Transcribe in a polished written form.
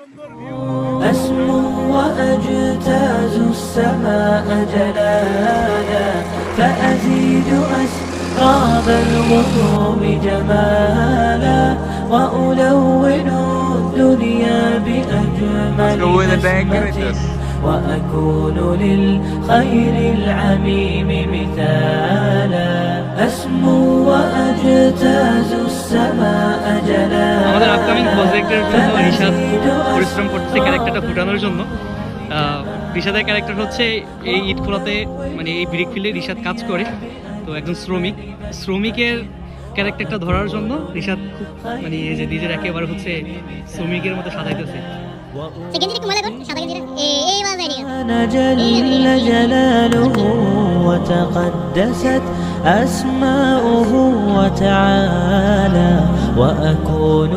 أسمو وأجتاز السماء جلالا فأزيد أسراب الغيوم جمالا وألون الدنيا بأجمل نسمة وأكون للخير العميم مثالا أسمو وأجتاز السماء আমাদের আপকামিং جلالا প্রজেক্টের জন্য রিশাদ فأزيد পরিশ্রম করতেছে ক্যারেক্টারটা ফুটানোর জন্য। রিশাদের ক্যারেক্টার হচ্ছে এই ইট খোলাতে, মানে এই ব্রিক ফিল্ডে রিশাদ কাজ করে। তো একজন শ্রমিকের ক্যারেক্টারটা ধরার জন্য রিশাদ খুব মানে এই যে নিজের একেবারে হচ্ছে শ্রমিকের মতো সাজাইতেছে। جل جلاله وتقدست أسماؤه وتعالى وأكون